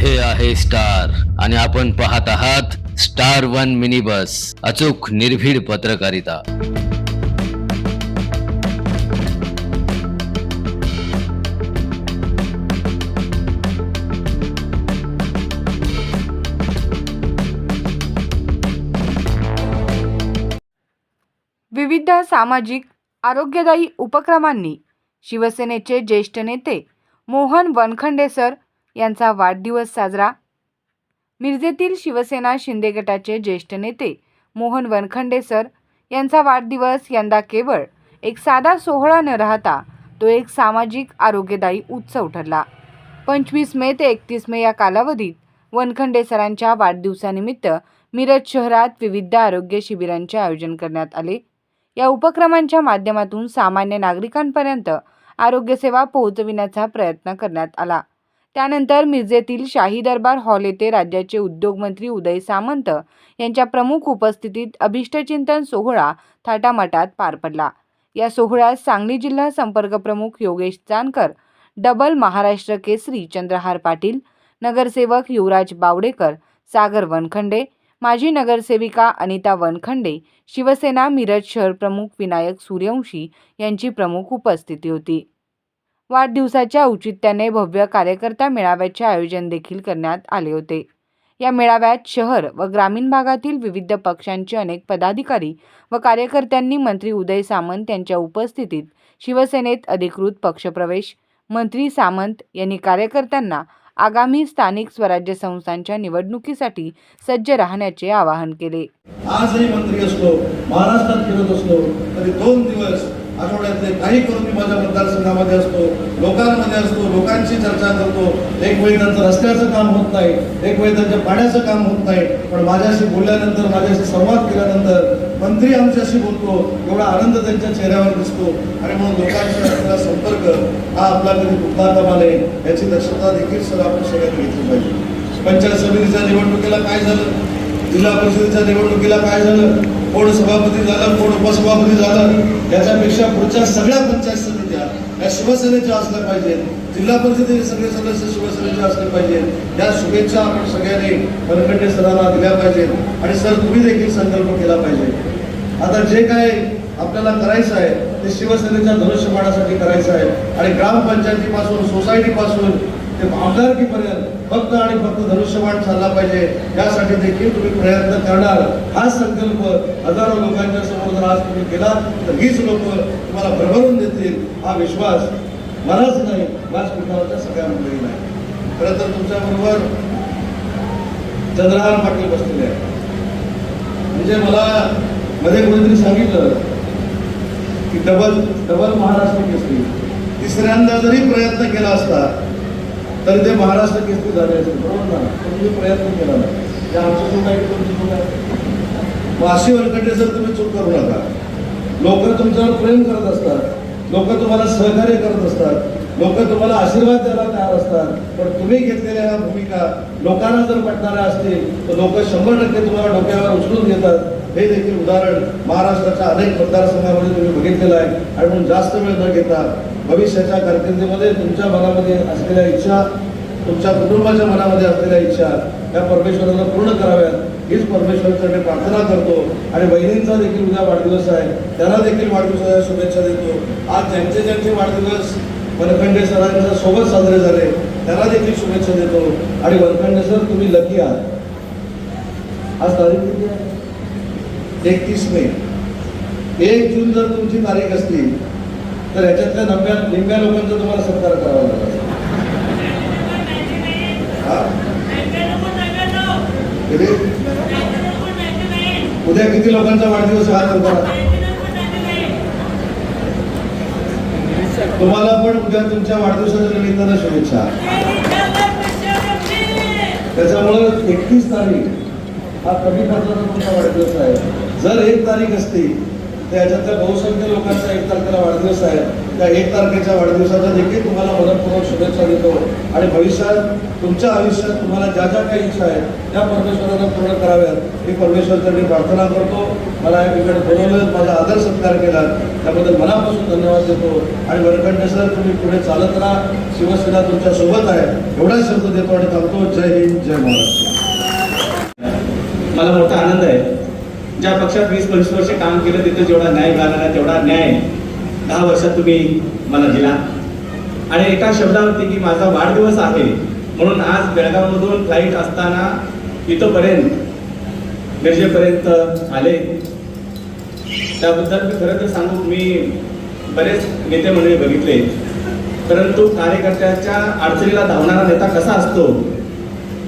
हे आहे स्टार आणि आपण पाहत आहात स्टार वन मिनी बस, अचूक निर्भीड पत्रकारिता। विविध सामाजिक आरोग्यदायी उपक्रमांनी शिवसेनेचे ज्येष्ठ नेते मोहन वनखंडे सर यांचा वाढदिवस साजरा। मिरजेतील शिवसेना शिंदे गटाचे ज्येष्ठ नेते मोहन वनखंडे सर यांचा वाढदिवस यंदा केवळ एक साधा सोहळा न राहता तो एक सामाजिक आरोग्यदायी उत्सव ठरला। 25 मे ते 31 मे या कालावधीत वनखंडे सरांच्या वाढदिवसानिमित्त मिरज शहरात विविध आरोग्य शिबिरांचे आयोजन करण्यात आले। या उपक्रमांच्या माध्यमातून सामान्य नागरिकांपर्यंत आरोग्य सेवा पोहोचविण्याचा प्रयत्न करण्यात आला। त्यानंतर मिरजेतील शाही दरबार हॉल येथे राज्याचे उद्योग मंत्री उदय सामंत यांच्या प्रमुख उपस्थितीत अभिष्टचिंतन सोहळा थाटामाटात पार पडला। या सोहळ्यात सांगली जिल्हा संपर्क प्रमुख योगेश जानकर, डबल महाराष्ट्र केसरी चंद्रहार पाटील, नगरसेवक युवराज बावडेकर, सागर वनखंडे, माजी नगरसेविका अनिता वनखंडे, शिवसेना मिरज शहर प्रमुख विनायक सूर्यवंशी यांची प्रमुख उपस्थिती होती। वाढदिवसाच्या औचित्याने भव्य कार्यकर्ता मेळाव्याचे आयोजन देखील करण्यात आले होते। या मेळाव्यात शहर व ग्रामीण भागातील विविध पक्षांचे अनेक पदाधिकारी व कार्यकर्त्यांनी मंत्री उदय सामंत यांच्या उपस्थितीत शिवसेनेत अधिकृत पक्षप्रवेश। मंत्री सामंत यांनी कार्यकर्त्यांना आगामी स्थानिक स्वराज्य संस्थांच्या निवडणुकीसाठी सज्ज राहण्याचे आवाहन केले। आजही मंत्री असलो, महाराष्ट्रात फिरत असलो तरी 2 दिवस आठवड्यातले काही करून मी माझ्या मतदारसंघामध्ये असतो, लोकांमध्ये असतो, लोकांशी चर्चा करतो। एक वेळी त्यांचं रस्त्याचं काम होत नाही, एक वेळी त्यांच्या पाण्याचं काम होत नाही, पण माझ्याशी बोलल्यानंतर, माझ्याशी संवाद केल्यानंतर मंत्री आमच्याशी बोलतो, एवढा आनंद त्यांच्या चेहऱ्यावर दिसतो। आणि म्हणून लोकांशी असलेला संपर्क हा आपला कधी तुटता कामा नये याची दक्षता देखील सर आपण सगळ्यांनी घेतली पाहिजे। पंचायत समितीच्या निवडणुकीला काय झालं, जिल्हा परिषदेच्या निवडणुकीला काय झालं, कोण सभापती झालं, कोण उपसभापती झालं, याच्यापेक्षा पुढच्या सगळ्या पंचायत समित्या या शिवसेनेच्या असल्या पाहिजेत, जिल्हा परिषदेचे सगळे सदस्य शिवसेनेचे असले पाहिजेत। या शुभेच्छा आपण सगळ्यांनी वनखंडे सरांना दिल्या पाहिजेत आणि सर तुम्ही देखील संकल्प केला पाहिजे। आता जे काय आपल्याला करायचं आहे ते शिवसेनेच्या धनुष्यबाणासाठी करायचं आहे आणि ग्रामपंचायतीपासून, सोसायटीपासून ते आमदारकीपर्यंत फक्त आणि फक्त धनुष्यबाण चालला पाहिजे, यासाठी देखील तुम्ही प्रयत्न करणार। हा संकल्प हजारो लोकांच्या समोर जर आज तुम्ही केला तर हीच लोक तुम्हाला भरभरून देतील, हा विश्वास मलाच नाही, व्यासपीठावरच्या सगळ्या मंडळींना आहे। खरं तर तुमच्याबरोबर चंद्रहार पाटील बसलेले आहे। म्हणजे मला मध्ये कोणीतरी सांगितलं की डबल महाराष्ट्र केसरी, तिसऱ्यांदा जरी प्रयत्न केला असता तरी ते महाराष्ट्र केसरी झाले असते, बरोबर ना? तुम्ही प्रयत्न केला नाही, ते आमचं चूक आहे की तुमची चूक आहे? मग अशी वनखंडे सर तुम्ही चूक करू नका। लोक तुमच्यावर प्रेम करत असतात, लोक तुम्हाला सहकार्य करत असतात, लोक तुम्हाला आशीर्वाद द्यायला तयार असतात, पण तुम्ही घेतलेल्या ह्या भूमिका लोकांना जर पटणाऱ्या असतील तर लोक 100% तुम्हाला डोक्यावर उचलून घेतात। हे देखील उदाहरण महाराष्ट्राच्या अनेक मतदारसंघामध्ये तुम्ही बघितलेलं आहे। आणि म्हणून जास्त वेळ न घेता भविष्याच्या कारकिर्दीमध्ये तुमच्या मनामध्ये असलेल्या इच्छा, तुमच्या कुटुंबाच्या मनामध्ये असलेल्या इच्छा या परमेश्वराला पूर्ण कराव्यात, हीच परमेश्वराकडे प्रार्थना करतो। आणि बहिणींचा देखील उद्या वाढदिवस आहे, त्यांना देखील वाढदिवसाच्या शुभेच्छा देतो। आज ज्यांचे ज्यांचे वाढदिवस वनखंडे सरांच्या सोबत साजरे झाले त्यांना देखील शुभेच्छा देतो। आणि वनखंडे सर तुम्ही लकी आहात। आज तारीख किती आहे? 31 मे। 1 जून जर तुमची तारीख असती तर ह्याच्यातल्या निम्म्या लोकांचा तुम्हाला सत्कार करावा लागला। उद्या किती लोकांचा वाढदिवस हा करा? तुम्हाला पण उद्या तुमच्या वाढदिवसाच्या निमित्तानं शुभेच्छा। त्याच्यामुळे 31 तारीख हा कमी खर्चाचा तुमचा वाढदिवस आहे। जर 1 तारीख असती तर याच्यातल्या बहुसंख्य लोकांचा 1 तारखेला वाढदिवस आहे, त्या 1 तारखेच्या वाढदिवसाचा देखील तुम्हाला मनपूर्वक शुभेच्छा देतो आणि भविष्यात तुमच्या आयुष्यात तुम्हाला ज्या ज्या काही इच्छा आहेत त्या परमेश्वरानं पूर्ण कराव्यात ही परमेश्वराची मी प्रार्थना करतो. मला या ठिकाणी बोलवलं, माझा आदर सत्कार केला, त्याबद्दल मनापासून धन्यवाद देतो. आणि वनखंडे सर, तुम्ही पुढे चालत राहा, शिवसेना तुमच्या सोबत आहे एवढाच शब्द देतो आणि थांबतो. जय हिंद, जय महाराष्ट्र. मला मोठा आनंद आहे, ज्या पक्षात 20-25 वर्ष काम केलं तिथे जेवढा न्याय मिळाला नाही तेवढा न्याय 10 वर्षात तुम्ही मला दिला. आणि एका शब्दावरती की माझा वाढदिवस आहे म्हणून आज बेळगावमधून फ्लाईट असताना इथंपर्यंत मिरजेपर्यंत आले. त्याबद्दल मी खरं तर सांगू, मी बरेच नेते मंडळी बघितले, परंतु कार्यकर्त्याच्या अडचणीला धावणारा नेता कसा असतो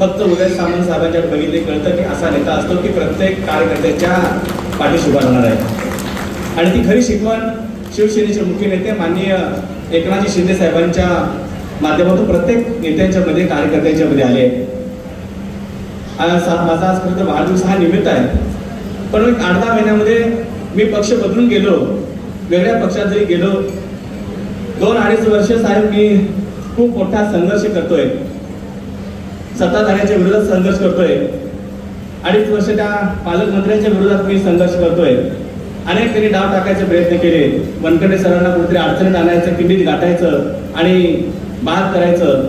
फक्त उदय सामंत साहेबांच्याकडे बघितले कळतं की असा नेता असतो की प्रत्येक कार्यकर्त्याच्या पाठीशी उभा राहणार आहे. आणि ती खरी शिकवण शिवसेनेचे मुख्य नेते माननीय एकनाथजी शिंदे साहेबांच्या माध्यमातून प्रत्येक नेत्यांच्या मध्ये कार्यकर्त्यांच्या मध्ये आले. माझा आज खरं तर वाढदिवस हा निमित्त आहे, पण 8-10 महिन्यामध्ये मी पक्ष बदलून गेलो, वेगळ्या पक्षात जरी गेलो. 2-2.5 वर्ष साहेब मी खूप मोठा संघर्ष करतोय, सत्ताधाऱ्यांच्या विरोधात संघर्ष करतोय. 2.5 वर्ष त्या पालकमंत्र्यांच्या विरोधात मी संघर्ष करतोय. अनेक त्यांनी डाव टाकायचे प्रयत्न केले, वनखंडे सरांना कुठेतरी अडचणीत आणायचं, किंडीत गाठायचं आणि बाद करायचं.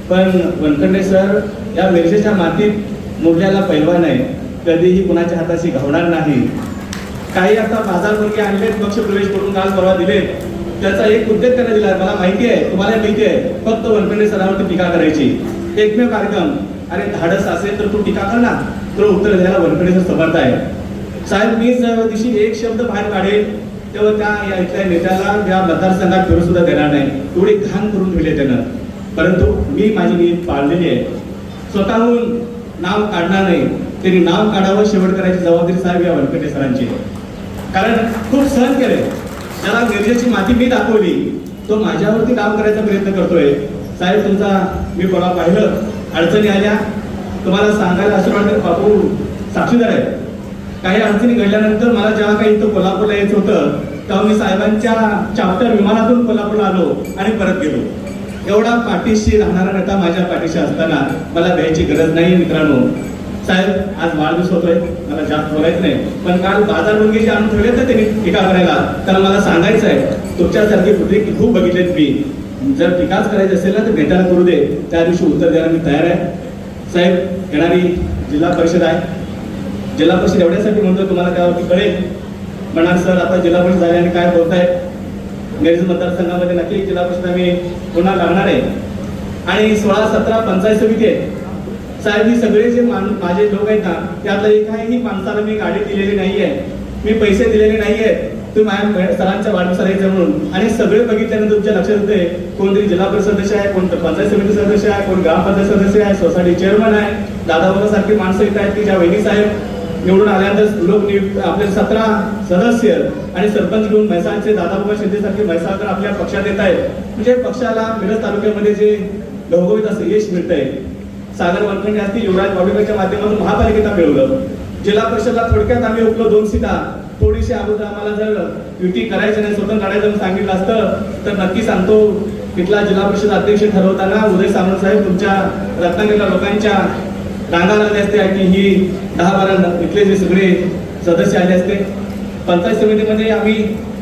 पण वनखंडे सर या मिरजेच्या मातीत मुरल्याला पैलवान आहे, कधीही कुणाच्या हाताशी घावणार नाही. काही आता बाजारवर्गी आणलेत, पक्ष प्रवेश करून काल परवा दिलेत, त्याचा एक उद्देश त्यांना दिला. मला माहिती आहे, तुम्हाला माहिती आहे, फक्त वनखंडे सरांवरती टीका करायची. एकमेव कार्यक्रम, अरे धाडस असेल तर तू टीका कर ना, तुला उत्तर द्यायला वनखंडे सर समर्थ आहे. साहेब मी ज्या दिवशी एक शब्द बाहेर काढेल तेव्हा त्या इथल्या नेत्याला या मतदारसंघात फिरू सुद्धा देणार नाही, एवढी घाण करून ठेवले त्यानं. परंतु मी माझी नीत पाळलेली आहे, स्वतःहून नाव काढणार नाही, त्यांनी नाव काढावं, शेवट करायची जबाबदारी साहेब या वनखंडे सरांची. कारण खूप सहन केले, ज्याला मिरजेची माती मी दाखवली तो माझ्यावरती काम करायचा प्रयत्न करतोय. साहेब तुमचा मी परवा पाहिलं, अडचणी आल्या, तुम्हाला सांगायला असं वाटतं बापू साक्षीदार आहे. काही अडचणी घडल्यानंतर मला जेव्हा काही इथं कोल्हापूरला यायचं होतं तेव्हा मी साहेबांच्या चाप्टर विमानातून कोल्हापूरला आलो आणि परत गेलो. एवढा पाठीशी राहणारा नेता माझ्या पाठीशी असताना मला द्यायची गरज नाही. मित्रांनो, साहेब आज वाढदिवस होतोय, मला जास्त बोलायचं नाही, पण काल बाजारवर्गी जे आणून ठेवले तर त्यांनी टीका करायला, त्याला मला सांगायचं आहे तुमच्यासारखी पुढे खूप बघितलेत मी, जर टीकाच करायची असेल ना तर भेटायला करू दे, त्या दिवशी उत्तर द्यायला मी तयार आहे. साहेब येणारी जिल्हा परिषद आहे, जिल्हा परिषद एवढ्यासाठी म्हणतो तुम्हाला त्यावरती कळेल म्हणाल सर आता जिल्हा परिषद झाल्याने काय बोलताय. मिरज मतदारसंघामध्ये नक्की जिल्हा परिषद आम्ही पुन्हा लागणार आहे. आणि 16-17 पंचायत समिती आहे. साहेब ही सगळे जे माझे लोक आहेत ना, त्यातलं एकाही माणसाला मी गाडी दिलेली नाहीये, मी पैसे दिलेले नाहीये, तुम्ही माझ्या सरांच्या वाढदिवसाला यायचं म्हणून. आणि सगळे बघितल्यानंतर तुमच्या लक्षात येते, कोणतरी जिल्हा परिषद सदस्य आहे, कोण पंचायत समिती सदस्य आहे, कोण ग्रामपंचायत सदस्य आहे, सोसायटी चेअरमन आहे, दादाबाबा सारखी माणसं येत आहेत की ज्या वहिनी साहेब निवडून आल्यानंतर लोक आपले 17 सदस्य आणि सरपंच घेऊन म्हैसाळचे दादाबाबा शिंदे सारखे म्हैसाळकर आपल्या पक्षात येत आहेत. म्हणजे पक्षाला मिरज तालुक्यामध्ये जे घवघवीत असं यश मिळतंय. सागर वनखंडे असतील, युवराज बावडेकरच्या माध्यमातून महापालिकेला मिळवलं. जिल्हा परिषदला थोडक्यात आम्ही उकलो 2 सीटा. थोडीशी अगोदर आम्हाला जर युती करायची नाही, स्वतः काढायचं सांगितलं असतं तर नक्की सांगतो, तिथला जिल्हा परिषद अध्यक्ष ठरवताना उदय सामंत साहेब तुमच्या रत्नागिरीला लोकांच्या रांगा लागले असते की ही 10-12 इथले जे सगळे सदस्य आले असते. पंचायत समितीमध्ये आम्ही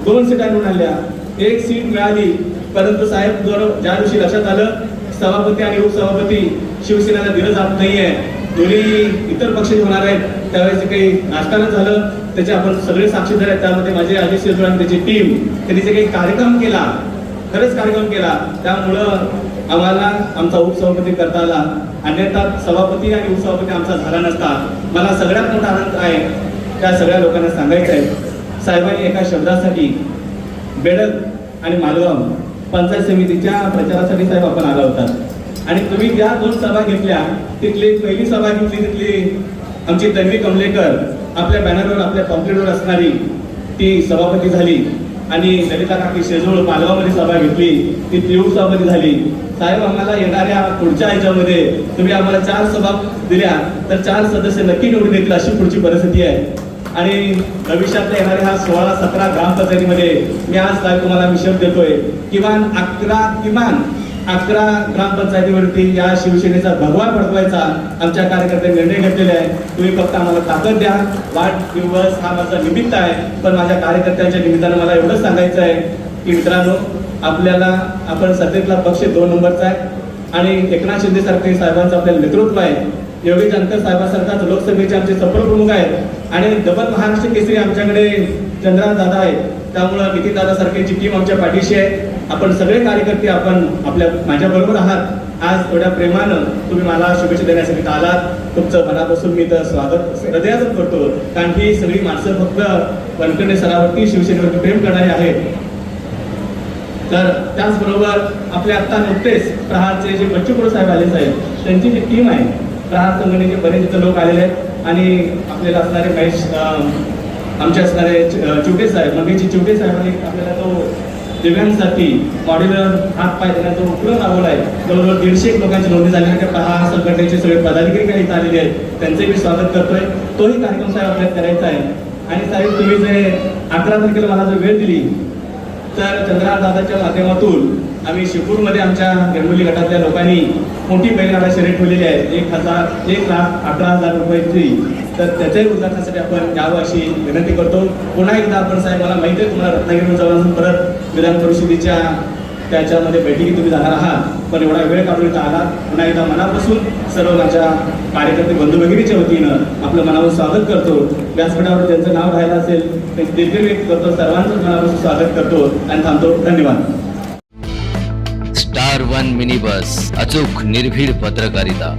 2 सीटा निवडून आल्या, 1 सीट मिळाली. परंतु साहेब ज्या दिवशी लक्षात आलं सभापती आणि उपसभापती शिवसेनेला दिलं जात नाहीये, दोन्ही इतर पक्ष होणार आहेत, त्यावेळेस जे काही राजकारण झालं त्याचे आपण सगळे साक्षीदार आहेत. त्यामध्ये माझे अजित शेजूळ आणि त्याची टीम त्यांनी जे काही कार्यक्रम केला, खरंच कार्यक्रम केला, त्यामुळं आम्हाला आमचा उपसभापती करता आला. अन्यथा सभापती आणि उपसभापती आमचा झाला नसता. मला सगळ्यात मोठा आनंद आहे त्या सगळ्या लोकांना सांगायचं आहे, साहेबांनी एका शब्दासाठी बेडक आणि मालगाव पंचायत समितीच्या प्रचारासाठी साहेब आपण आला होता. आणि तुम्ही ज्या 2 सभा घेतल्या तिथली पहिली सभा घेतली, तिथली आमची तन्वी कमलेकर आपल्या बॅनरवर आपल्या पॉम्पलेटवर असणारी ती सभापती झाली. आणि ललिता काकी शेजूळ मालगावमध्ये सभा घेतली, ती उपसभापती झाली. साहेब आम्हाला येणाऱ्या पुढच्या ह्याच्यामध्ये तुम्ही आम्हाला 4 सभा दिल्या तर 4 सदस्य नक्की निवडून येतील अशी पुढची परिस्थिती आहे. आणि भविष्यातल्या येणाऱ्या ह्या 16-17 ग्रामपंचायतीमध्ये मी आज साहेब तुम्हाला मी शब्द देतोय किमान 11 ग्रामपंचायतीवरती या शिवसेनेचा भगवा फडकवायचा आमच्या कार्यकर्त्यांनी निर्णय घेतलेला आहे. तुम्ही फक्त आम्हाला ताकद द्या. वाढदिवस हा माझा निमित्त आहे, पण माझ्या कार्यकर्त्यांच्या निमित्तानं मला एवढंच सांगायचं आहे की मित्रांनो, आपण सत्तेतला पक्ष 2 नंबरचा आहे आणि एकनाथ शिंदे सारखे साहेबांचं आपल्याला नेतृत्व आहे. योगी जानकर साहेबांसारखाच लोकसभेचे आमचे सफल आहेत आणि डबल महाराष्ट्र केसरी आमच्याकडे चंद्रकांत दादा आहेत. त्यामुळं नितीन दादा सारख्याची टीम आमच्या पाठीशी आहे. आपण सगळे कार्यकर्ते आपण माझ्या बरोबर आहात. आज एवढ्या प्रेमानं तुम्ही मला शुभेच्छा देण्यासाठी आलात. तुमचं मनापासून मी तर स्वागत हृदयातून करतो, कारण की सगळी माणसं फक्त वनखंडे सरावरती शिवसेनेवरती प्रेम करणारे आहेत. तर त्याचबरोबर आपले आत्ता नुकतेच प्रहारचे जे बच्चू साहेब आले साहेब, त्यांची जी टीम आहे प्रहार संघटनेचे बरेच इथं लोक आलेले आहेत आणि आपल्याला असणारे महेश आमचे असणारे चिवटे साहेब, मंगेशजी चिवटे साहेबांनी आपल्याला तो दिव्यांसाठी मॉड्युलर हात पाय देण्याचा उपक्रम राबवला आहे. जवळजवळ 150 लोकांची नोंदणी झाली आहे. त्या प्रहार संघटनेचे सगळे पदाधिकारी काही इथं आलेले आहेत, त्यांचे मी स्वागत करतोय. तोही कार्यक्रम साहेब आपल्याला करायचा आहे. आणि साहेब तुम्ही जे 11 तारखेला मला जर वेळ दिली तर चंद्रकांत दादाच्या माध्यमातून आम्ही शिपूरमध्ये आमच्या गणगोली गटातल्या लोकांनी मोठी बैलगाडा शर्यत ठेवलेली आहे 1,18,000 रुपयाची. तर त्याच्याही उद्घाटनासाठी आपण यावं अशी विनंती करतो. पुन्हा एकदा आपण साहेब, मला माहिती आहे तुम्हाला रत्नागिरीहून जाऊन परत विधान परिषदेच्या त्याच्यामध्ये बैठकीत तुम्ही जाणार आहात, पण एवढा वेळ काढून इथं आला. पुन्हा एकदा मनापासून सर्व माझ्या कार्यकर्ते बंधू भगिनीच्या वतीनं आपलं मनावर स्वागत करतो. व्यासपीठावर ज्यांचं नाव राहिलं असेल ते देखील व्यक्त करतो. सर्वांचंच मनापासून स्वागत करतो आणि थांबतो. धन्यवाद. स्टार 1 मिनी बस, अचूक निर्भीड पत्रकारिता.